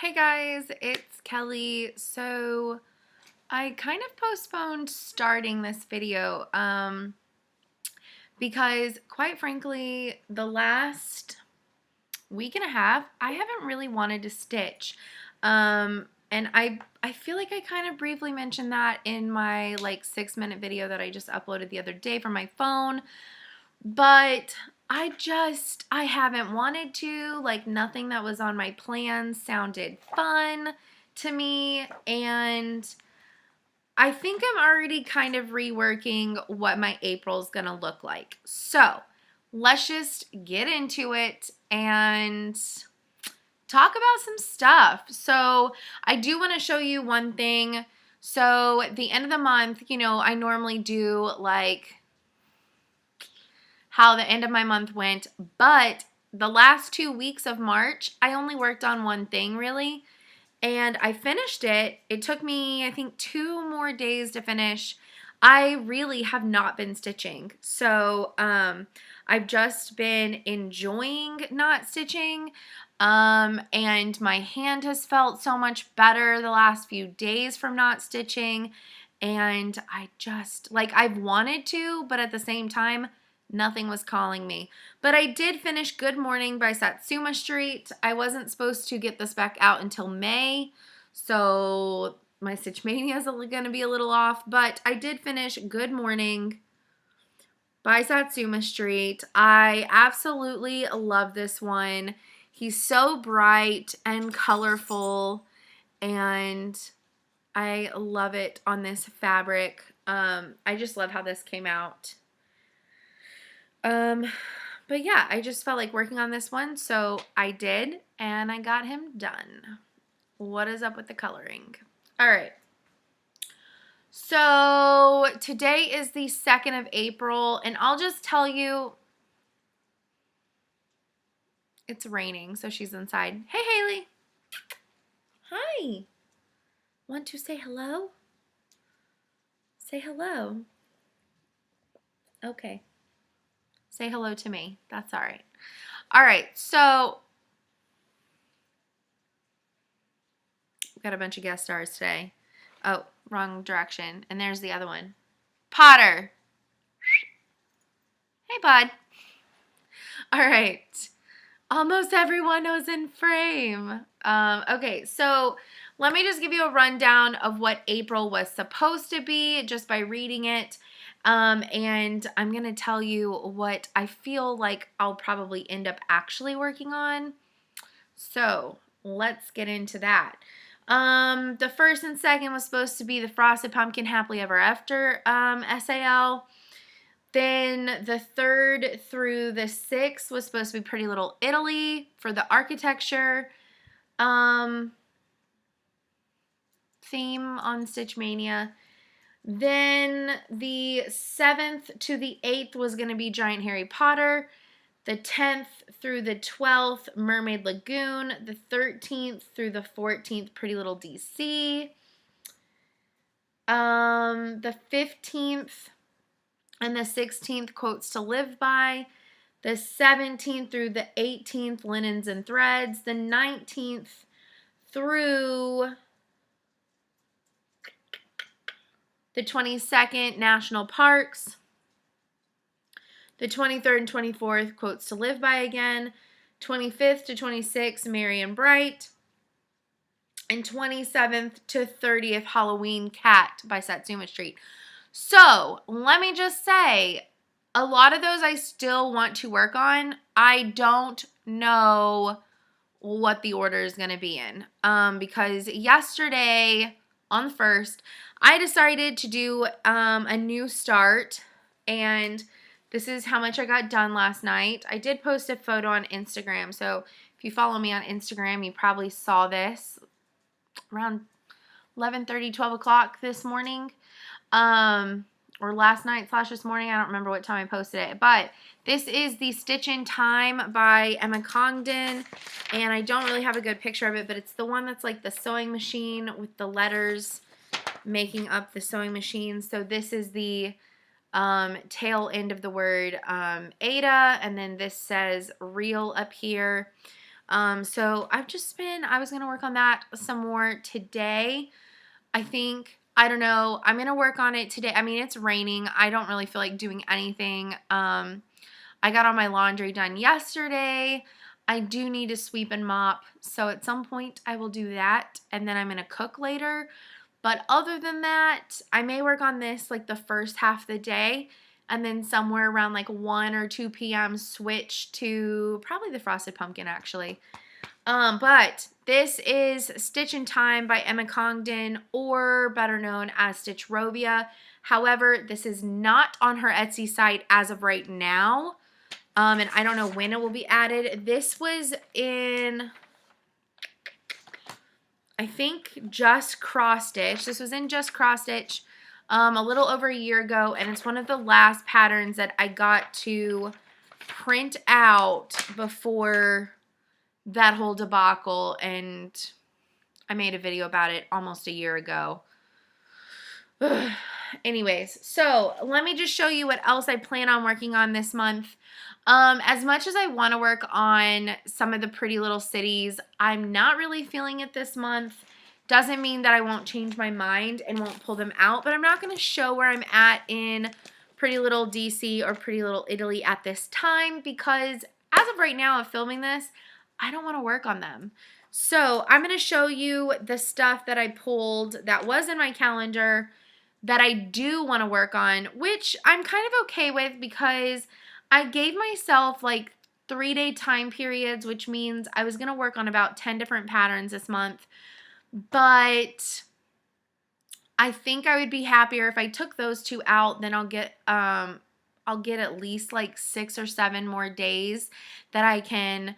Hey guys, it's Kelly. So I kind of postponed starting this video because quite frankly, the last week and a half, I haven't really wanted to stitch. And I feel like I kind of briefly mentioned that in my like 6-minute video that I just uploaded the other day from my phone. But I haven't wanted to, like nothing that was on my plan sounded fun to me, and I think I'm already kind of reworking what my April's gonna look like. So let's just get into it and talk about some stuff. So I do want to show you one thing. So at the end of the month, I normally do like how the end of my month went, but the last 2 weeks of March, I only worked on one thing really, and I finished it. It took me, I think, 2 more days to finish. I really have not been stitching, so I've just been enjoying not stitching, and my hand has felt so much better the last few days from not stitching, and I just, like, I've wanted to, but at the same time, nothing was calling me. But I did finish Good Morning by Satsuma Street. I wasn't supposed to get this back out until May, so my Stitch Mania is going to be a little off, but I did finish Good Morning by Satsuma Street. I absolutely love this one. He's so bright and colorful, and I love it on this fabric. I just love how this came out. But yeah, I just felt like working on this one, so I did, and I got him done. What is up with the coloring? All right. So today is the 2nd of April, and I'll just tell you, it's raining, so she's inside. Hey, Haley. Hi. Want to say hello? Say hello. Okay. Say hello to me. That's all right. All right, so we've got a bunch of guest stars today. Oh, wrong direction. And there's the other one. Potter. Hey, bud. All right. Almost everyone was in frame. Okay, so let me just give you a rundown of what April was supposed to be just by reading it. And I'm going to tell you what I feel like I'll probably end up actually working on. So let's get into that. The 1st and 2nd was supposed to be the Frosted Pumpkin Happily Ever After SAL. Then the 3rd through the 6th was supposed to be Pretty Little Italy for the architecture theme on Stitch Mania. Then the 7th to the 8th was going to be Giant Harry Potter. The 10th through the 12th, Mermaid Lagoon. The 13th through the 14th, Pretty Little DC. The 15th and the 16th, Quotes to Live By. The 17th through the 18th, Linens and Threads. The 19th through the 22nd, National Parks. The 23rd and 24th, Quotes to Live By again. 25th to 26th, Merry and Bright. And 27th to 30th, Halloween Cat by Satsuma Street. So, let me just say, a lot of those I still want to work on. I don't know what the order is going to be in. Because yesterday, on the 1st, I decided to do a new start, and this is how much I got done last night. I did post a photo on Instagram, so if you follow me on Instagram, you probably saw this around 11:30, 12 o'clock this morning, or last night / this morning. I don't remember what time I posted it, but this is the Stitch in Time by Emma Congdon, and I don't really have a good picture of it, but it's the one that's like the sewing machine with the letters making up the sewing machine. So this is the tail end of the word Ada, and then this says real up here. So I was going to work on that some more today. I don't know, I'm going to work on it today. I mean, it's raining. I don't really feel like doing anything. I got all my laundry done yesterday. I do need to sweep and mop. So at some point I will do that. And then I'm going to cook later. But other than that, I may work on this like the first half of the day. And then somewhere around like 1 or 2 p.m. switch to probably the Frosted Pumpkin actually. But this is Stitch in Time by Emma Congdon, or better known as Stitchrovia. However, this is not on her Etsy site as of right now. And I don't know when it will be added. This was in, I think, Just Cross Stitch. This was in Just Cross Stitch a little over a year ago, and it's one of the last patterns that I got to print out before that whole debacle, and I made a video about it almost a year ago. Anyways, so let me just show you what else I plan on working on this month. As much as I want to work on some of the Pretty Little Cities, I'm not really feeling it this month. Doesn't mean that I won't change my mind and won't pull them out, but I'm not going to show where I'm at in Pretty Little DC or Pretty Little Italy at this time, because as of right now of filming this, I don't want to work on them. So I'm going to show you the stuff that I pulled that was in my calendar that I do want to work on, which I'm kind of okay with because I gave myself like 3-day time periods, which means I was going to work on about 10 different patterns this month. But I think I would be happier if I took those 2 out. Then I'll get at least like 6 or 7 more days that I can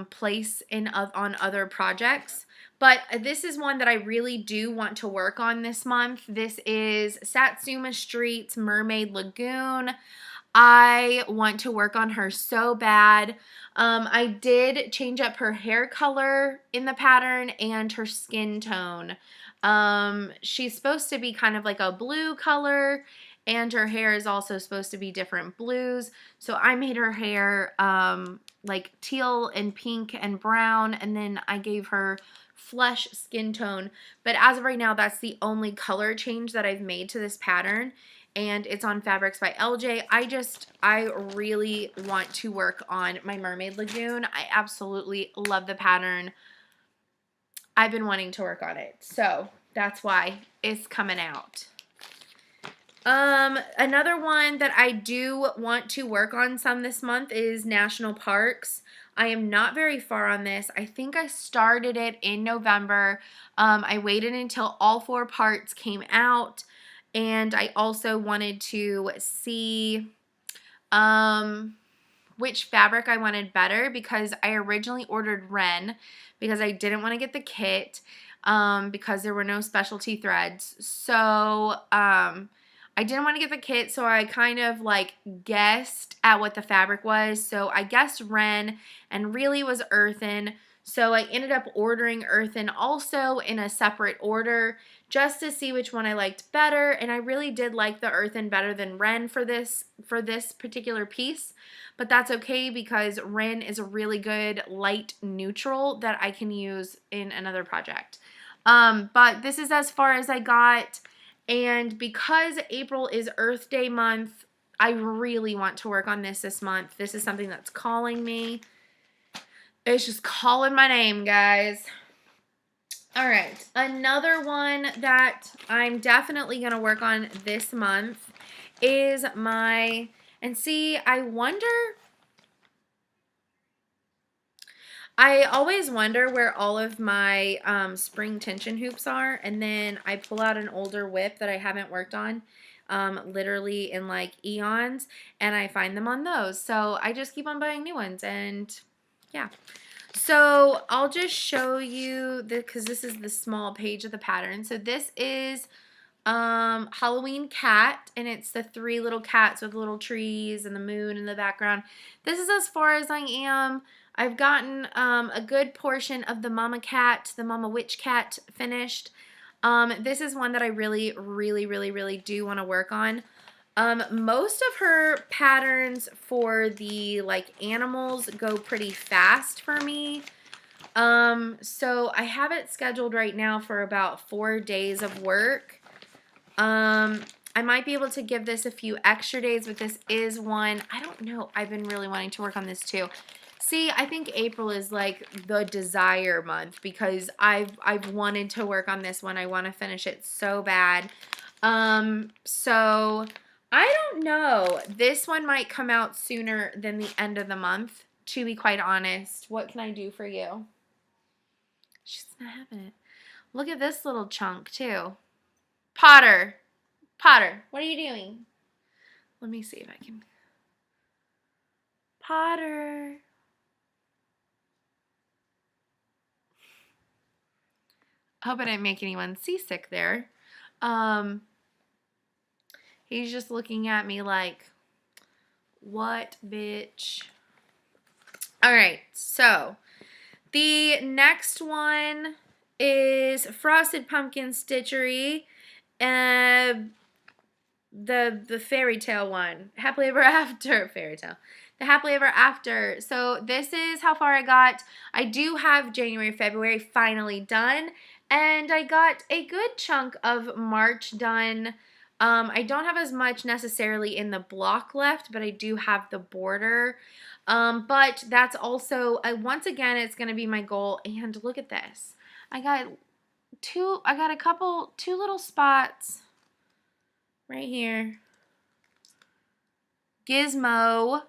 place on other projects. But this is one that I really do want to work on this month. This is Satsuma Street's Mermaid Lagoon. I want to work on her so bad. I did change up her hair color in the pattern and her skin tone. She's supposed to be kind of like a blue color, and her hair is also supposed to be different blues. So I made her hair like teal and pink and brown, and then I gave her flesh skin tone. But as of right now, that's the only color change that I've made to this pattern, and it's on Fabrics by LJ. I really want to work on my Mermaid Lagoon. I absolutely love the pattern. I've been wanting to work on it, so that's why it's coming out. Another one that I do want to work on some this month is National Parks. I am not very far on this. I think I started it in November. I waited until all 4 parts came out, and I also wanted to see which fabric I wanted better, because I originally ordered Ren because I didn't want to get the kit because there were no specialty threads. So I didn't want to get the kit, so I kind of like guessed at what the fabric was. So I guessed Ren, and really was Earthen. So I ended up ordering Earthen also in a separate order just to see which one I liked better. And I really did like the Earthen better than Ren for this particular piece. But that's okay, because Ren is a really good light neutral that I can use in another project. But this is as far as I got. And because April is Earth Day month, I really want to work on this month. This is something that's calling me. It's just calling my name, guys. All right, another one that I'm definitely going to work on this month is my, and see, I always wonder where all of my spring tension hoops are, and then I pull out an older whip that I haven't worked on literally in like eons, and I find them on those. So I just keep on buying new ones, and yeah. So I'll just show you, because this is the small page of the pattern. So this is Halloween Cat, and it's the 3 little cats with little trees and the moon in the background. This is as far as I am. I've gotten a good portion of the Mama Cat, the Mama Witch Cat finished. This is one that I really do want to work on. Most of her patterns for the like animals go pretty fast for me. So I have it scheduled right now for about 4 days of work. I might be able to give this a few extra days, but this is one, I don't know, I've been really wanting to work on this too. See, I think April is like the desire month because I've wanted to work on this one. I want to finish it so bad. So I don't know. This one might come out sooner than the end of the month, to be quite honest. What can I do for you? She's not having it. Look at this little chunk too. Potter, what are you doing? Let me see if I can. Potter. I hope I didn't make anyone seasick there. He's just looking at me like, what, bitch? All right, so the next one is Frosted Pumpkin Stitchery. The Fairytale one. Happily Ever After. Fairytale. The Happily Ever After. So this is how far I got. I do have January, February finally done. And I got a good chunk of March done. I don't have as much necessarily in the block left, but I do have the border. But that's also, once again, it's going to be my goal. And look at this. I got two little spots right here. Gizmo,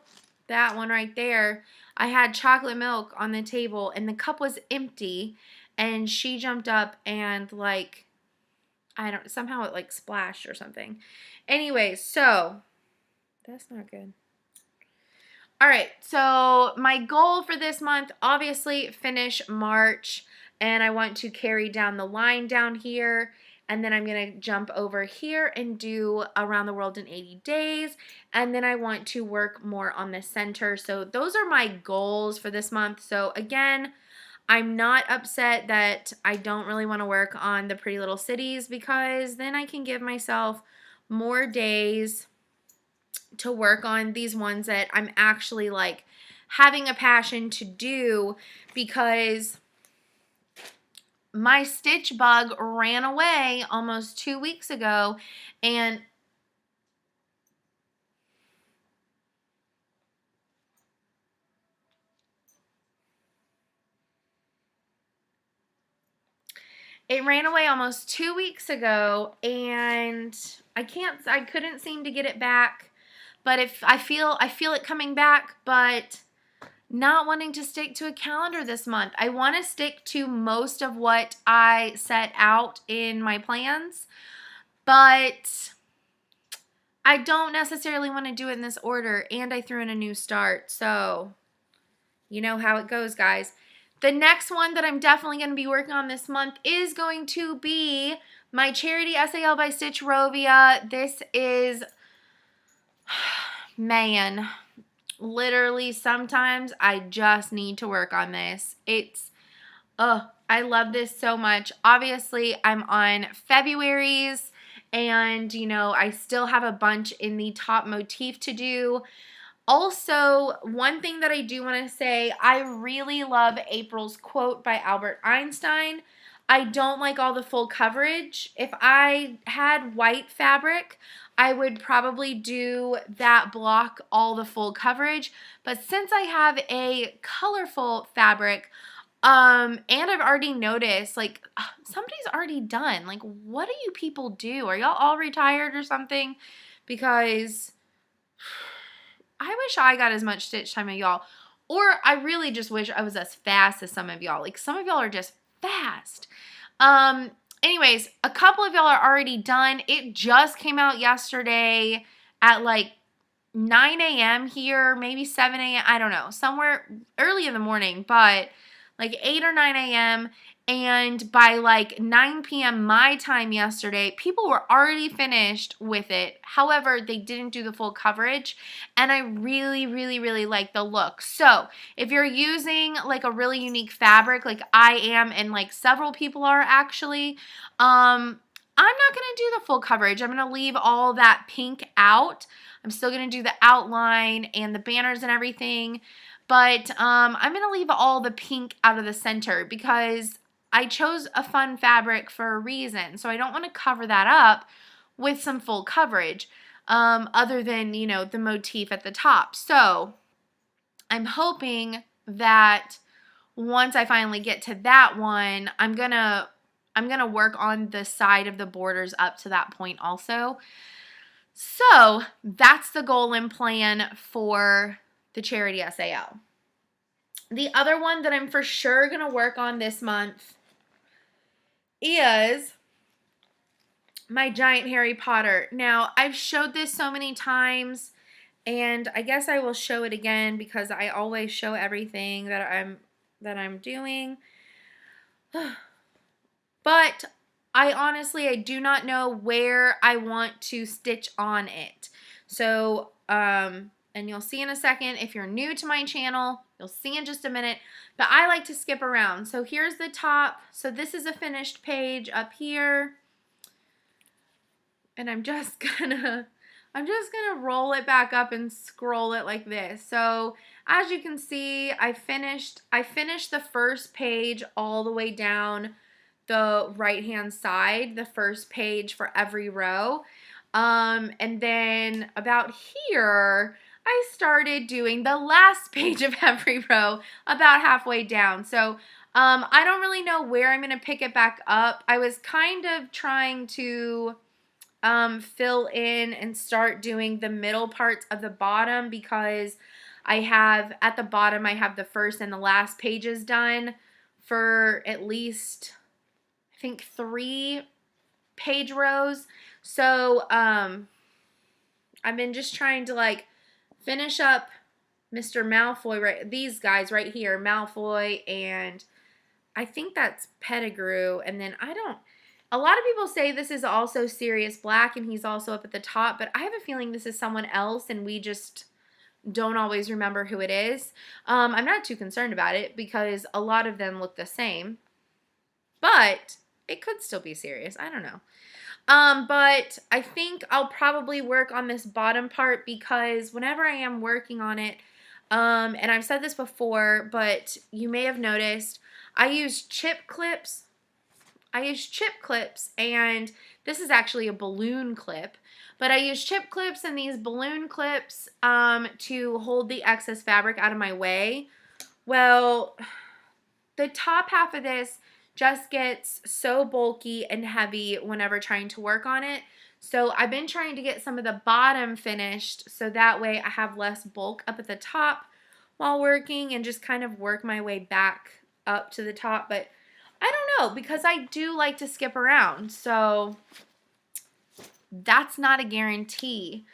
that one right there. I had chocolate milk on the table and the cup was empty and she jumped up and like, somehow it like splashed or something. Anyway, so that's not good. All right, so my goal for this month, obviously finish March, and I want to carry down the line down here, and then I'm going to jump over here and do Around the World in 80 Days, and then I want to work more on the center. So those are my goals for this month. So again, I'm not upset that I don't really want to work on the Pretty Little Cities because then I can give myself more days to work on these ones that I'm actually like having a passion to do, because my stitch bug ran away almost 2 weeks ago and it ran away almost 2 weeks ago and I couldn't seem to get it back. But if I feel it coming back, but not wanting to stick to a calendar this month. I want to stick to most of what I set out in my plans, but I don't necessarily want to do it in this order, and I threw in a new start, so you know how it goes, guys. The next one that I'm definitely going to be working on this month is going to be my Charity SAL by Stitchrovia. This is... man, literally sometimes I just need to work on this. I love this so much. Obviously, I'm on February's and, you know, I still have a bunch in the top motif to do. Also, one thing that I do want to say, I really love April's quote by Albert Einstein. I don't like all the full coverage. If I had white fabric, I would probably do that block all the full coverage. But since I have a colorful fabric, and I've already noticed, like, somebody's already done. Like, what do you people do? Are y'all all retired or something? Because I wish I got as much stitch time as y'all. Or I really just wish I was as fast as some of y'all. Like, some of y'all are just fast. Anyways, a couple of y'all are already done. It just came out yesterday at like 9 a.m. here, maybe 7 a.m. I don't know, somewhere early in the morning, but like 8 or 9 a.m. And by like 9 p.m. my time yesterday, people were already finished with it. However, they didn't do the full coverage, and I really, really, really like the look. So if you're using like a really unique fabric, like I am and like several people are actually, I'm not going to do the full coverage. I'm going to leave all that pink out. I'm still going to do the outline and the banners and everything. But I'm going to leave all the pink out of the center because I chose a fun fabric for a reason. So I don't want to cover that up with some full coverage other than, you know, the motif at the top. So I'm hoping that once I finally get to that one, I'm gonna work on the side of the borders up to that point also. So that's the goal and plan for the charity SAL. The other one that I'm for sure gonna work on this month is my giant Harry Potter. Now, I've showed this so many times, and I guess I will show it again because I always show everything that I'm doing. But I do not know where I want to stitch on it. So, and you'll see in a second, if you're new to my channel, you'll see in just a minute, but I like to skip around. So here's the top. So this is a finished page up here. And I'm just gonna roll it back up and scroll it like this. So as you can see, I finished the first page all the way down the right hand side, the first page for every row. And then about here, I started doing the last page of every row about halfway down. So I don't really know where I'm gonna pick it back up. I was kind of trying to fill in and start doing the middle parts of the bottom because I have, at the bottom, I have the first and the last pages done for at least, I think, 3 page rows. So, I've been just trying to, like, finish up Mr. Malfoy, right, these guys right here, Malfoy, and I think that's Pettigrew, and then a lot of people say this is also Sirius Black and he's also up at the top, but I have a feeling this is someone else and we just don't always remember who it is. I'm not too concerned about it because a lot of them look the same, but it could still be Sirius. I don't know. But I think I'll probably work on this bottom part because whenever I am working on it, and I've said this before, but you may have noticed, I use chip clips. And this is actually a balloon clip, but I use chip clips and these balloon clips to hold the excess fabric out of my way. Well, the top half of this just gets so bulky and heavy whenever trying to work on it. So I've been trying to get some of the bottom finished so that way I have less bulk up at the top while working and just kind of work my way back up to the top. But I don't know, because I do like to skip around, so that's not a guarantee.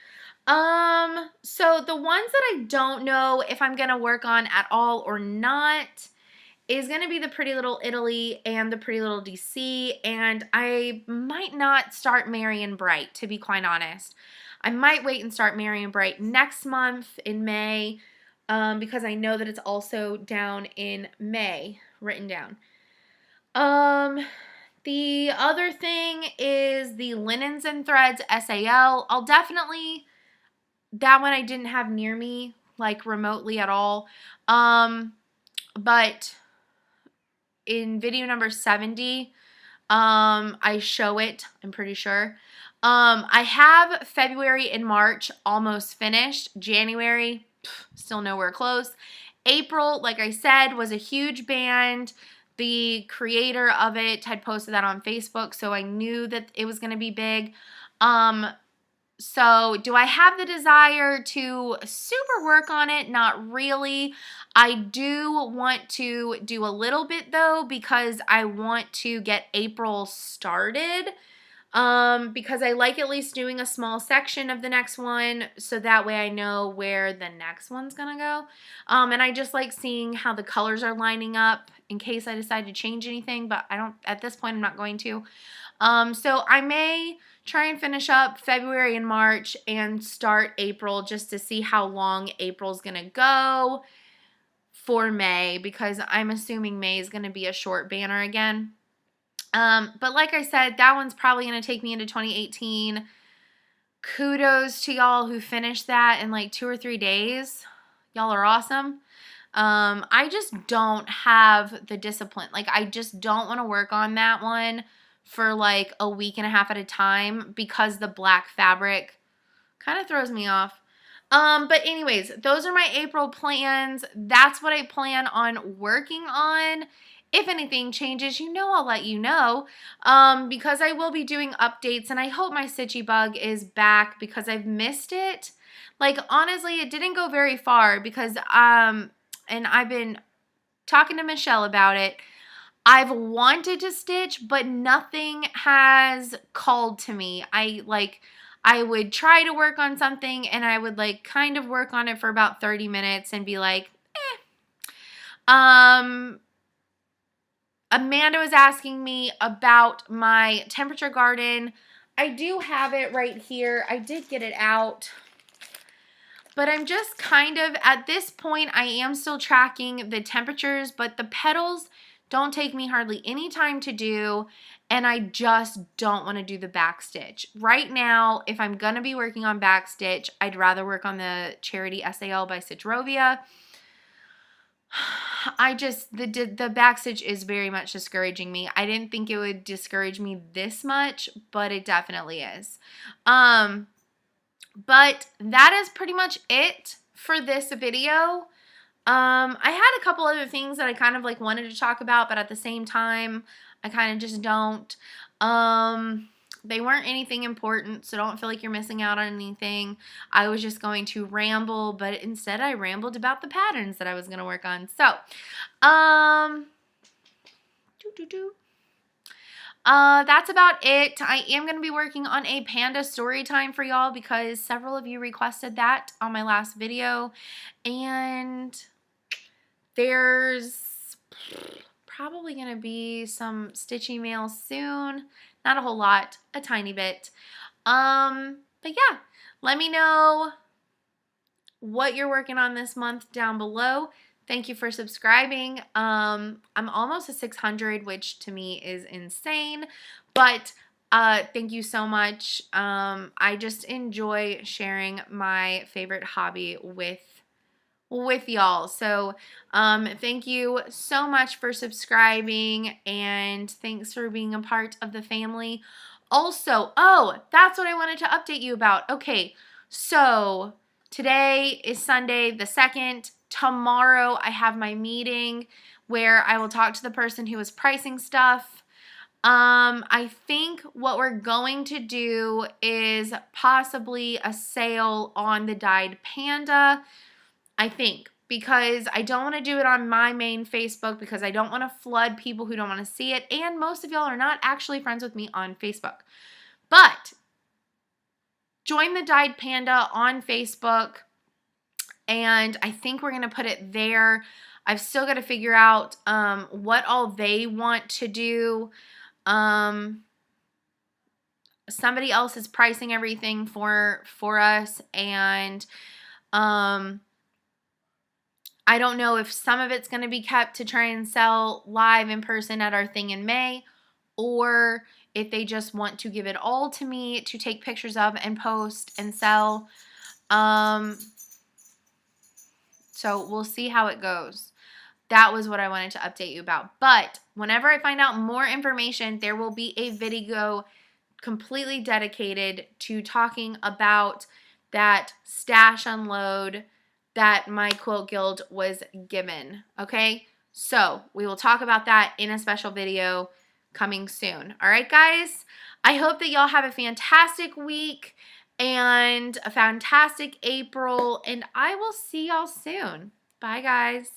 So the ones that I don't know if I'm gonna work on at all or not is gonna be the Pretty Little Italy and the Pretty Little DC, and I might not start Merry and Bright, to be quite honest. I might wait and start Merry and Bright next month in May, because I know that it's also down in May, written down. The other thing is the Linens and Threads SAL. I'll definitely, that one I didn't have near me, like remotely at all. But in video number 70, I show it, I'm pretty sure. I have February and March almost finished. January, still nowhere close. April, like I said, was a huge band. The creator of it had posted that on Facebook, so I knew that it was going to be big. So do I have the desire to super work on it? Not really. I do want to do a little bit though because I want to get April started. Because I like at least doing a small section of the next one so that way I know where the next one's gonna go. And I just like seeing how the colors are lining up in case I decide to change anything, but I don't, at this point I'm not going to. So I may try and finish up February and March and start April just to see how long April's gonna go for May, because I'm assuming May is gonna be a short banner again. But like I said, that one's probably going to take me into 2018. Kudos to y'all who finished that in like 2 or 3 days. Y'all are awesome. I just don't have the discipline. Like, I just don't want to work on that one for like a week and a half at a time because the black fabric kind of throws me off. But anyways, those are my April plans. That's what I plan on working on. If anything changes, you know I'll let you know, because I will be doing updates, and I hope my Stitchy Bug is back because I've missed it. Like, honestly, it didn't go very far because, and I've been talking to Michelle about it. I've wanted to stitch, but nothing has called to me. I would try to work on something, and I would like kind of work on it for about 30 minutes and be like, eh. Amanda was asking me about my temperature garden. I do have it right here. I did get it out. But I'm just kind of, at this point, I am still tracking the temperatures, but the petals don't take me hardly any time to do, and I just don't want to do the back stitch. Right now, if I'm going to be working on back stitch, I'd rather work on the Charity SAL by Stitchrovia. The back stitch is very much discouraging me. I didn't think it would discourage me this much, but it definitely is. But that is pretty much it for this video. I had a couple other things that I kind of like wanted to talk about, but at the same time, I kind of just don't. They weren't anything important, so don't feel like you're missing out on anything. I was just going to ramble, but instead I rambled about the patterns that I was going to work on. So, that's about it. I am going to be working on a panda story time for y'all because several of you requested that on my last video, and there's probably going to be some stitch emails soon. Not a whole lot, a tiny bit. But yeah, let me know what you're working on this month down below. Thank you for subscribing. I'm almost at 600, which to me is insane, but thank you so much. I just enjoy sharing my favorite hobby with y'all. So thank you so much for subscribing, and thanks for being a part of the family. Also, oh, that's what I wanted to update you about. Okay, so today is Sunday the 2nd. Tomorrow I have my meeting where I will talk to the person who is pricing stuff. I think what we're going to do is possibly a sale on the dyed panda. I think, because I don't want to do it on my main Facebook because I don't want to flood people who don't want to see it, and most of y'all are not actually friends with me on Facebook. But join the Dyed Panda on Facebook, and I think we're going to put it there. I've still got to figure out what all they want to do. Somebody else is pricing everything for us, and I don't know if some of it's going to be kept to try and sell live in person at our thing in May, or if they just want to give it all to me to take pictures of and post and sell. So we'll see how it goes. That was what I wanted to update you about. But whenever I find out more information, there will be a video completely dedicated to talking about that stash unload that my Quilt Guild was given. Okay, so we will talk about that in a special video coming soon. All right, guys, I hope that y'all have a fantastic week and a fantastic April, and I will see y'all soon. Bye, guys.